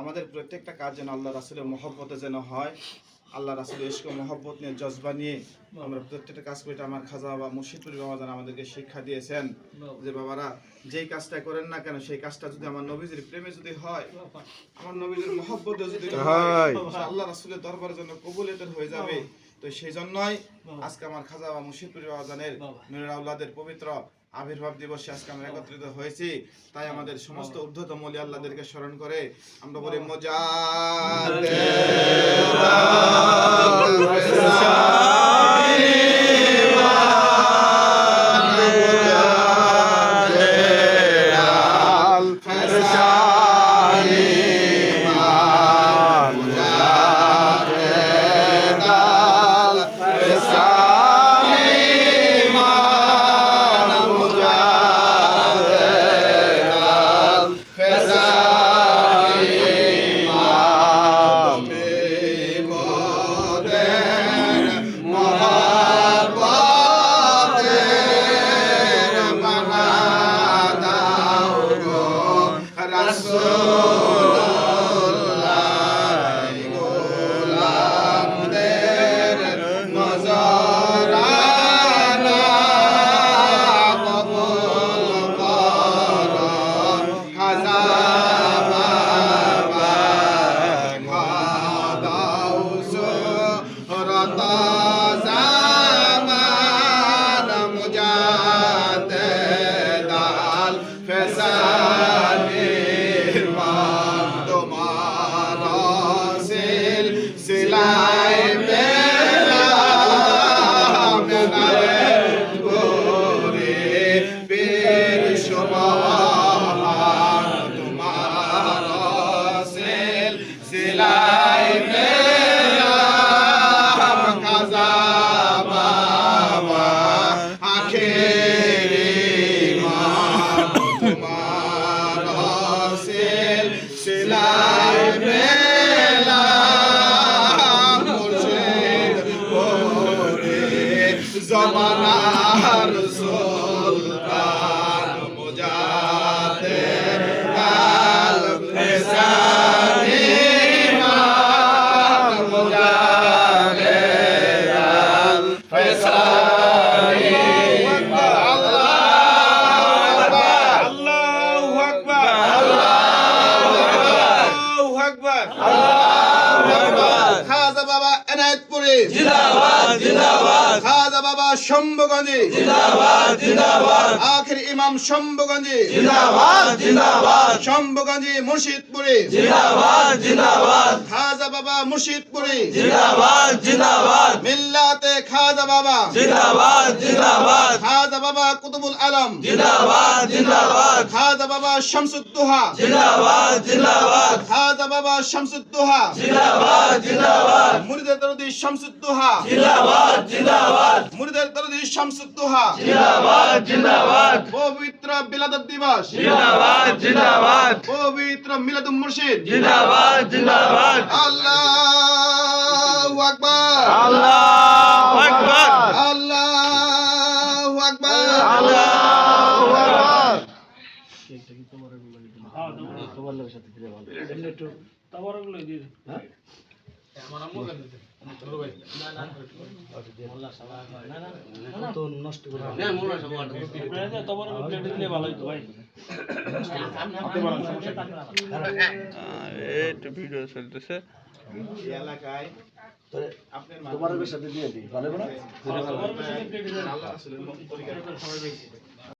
আমাদের প্রত্যেকটা কাজ যেন আল্লাহ রাসূলের মহব্বতে যেন হয়, আল্লাহ রাসূলের ইশক ও মহব্বত নিয়ে, জজবা নিয়ে আমরা প্রত্যেকটা কাজ করি। আমার খাজা বাবা মুর্শিদপুরি বাবা যেন আমাদেরকে শিক্ষা দিয়েছেন যে বাবারা যেই কাজটা করেন না কেন, সেই কাজটা যদি আমার নবীজির প্রেমে যদি হয়, আমার নবীজির মহব্বতে যদি হয়, আল্লাহ রাসূলের দরবারের জন্য কবুলিয়তের হয়ে যাবে। তো সেই জন্যই আজকে আমার খাজা বাবা মুর্শিদপুরি বাবা জানের নূরের আওলাদের পবিত্র আবির্ভাব দিবসে আজকে আমরা একত্রিত হয়েছি। তাই আমাদের সমস্ত ঊর্ধ্বতম ওলি আল্লাহদেরকে স্মরণ করে আমরা বলি জমানার সুলতান মুজাতে আল ফেসানি মান মুজাতে আল ফেসানি আল্লাহু আকবার আল্লাহু আকবার আল্লাহু আকবার। খাজা বাবা এনায়েতপুরি জিন্দাবাদ জিন্দাবাদ। খাজা বাবা শম্ভুগঞ্জি জিন্দাবাদ জিন্দাবাদ। আখির ইমাম শম্ভুগঞ্জি জিন্দাবাদ জিন্দাবাদ। শম্ভুগঞ্জি মুর্শিদপুরি জিন্দাবাদ জিন্দাবাদ। খাজা বাবা মুর্শিদপুরি জিন্দাবাদ জিন্দাবাদ। মিল্লাতে খাজা বাবা জিন্দাবাদ জিন্দাবাদ। খাজা বাবা কুতুবুল আলম জিন্দাবাদ জিন্দাবাদ। খাজা বাবা শামসুদ্দোহা জিন্দাবাদ জিন্দাবাদ। খাজা বাবা শামসুদ্দোহা জিন্দাবাদ জিন্দাবাদ। মুরিদের দরদি শামসুদ্দোহা জিন্দাবাদ জিন্দাবাদ। মুরিদের দরদি শামসুদ্দোহা জিন্দাবাদ জিন্দাবাদ। পবিত্র বিলাদত দিবস জিন্দাবাদ জিন্দাবাদ। পবিত্র মিলাদুন মুর্শিদ জিন্দাবাদ জিন্দাবাদ। আল্লাহু আকবার আল্লাহু আকবার আল্লাহু আকবার আল্লাহু আকবার। কেকটা কি তোমার গুলো দিতে? হ্যাঁ তোমার লোকের সাথে দিলে ভালো। এমনি একটু তোমার গুলো দিয়ে হ্যাঁ আমার আম্মু কেন দিতে? তোর ভাই না না মোল্লা সাহেব না না না তো নষ্ট করে না মোল্লা সাহেব আপনারা তোমার প্লেট দিলে ভালো হতো ভাই। এটা ভিডিও চলতেছে এলাকায় তোমার সাথে দিয়ে দিই ভালো না? আল্লাহ রাসূলের পরিকল্পনা সবাই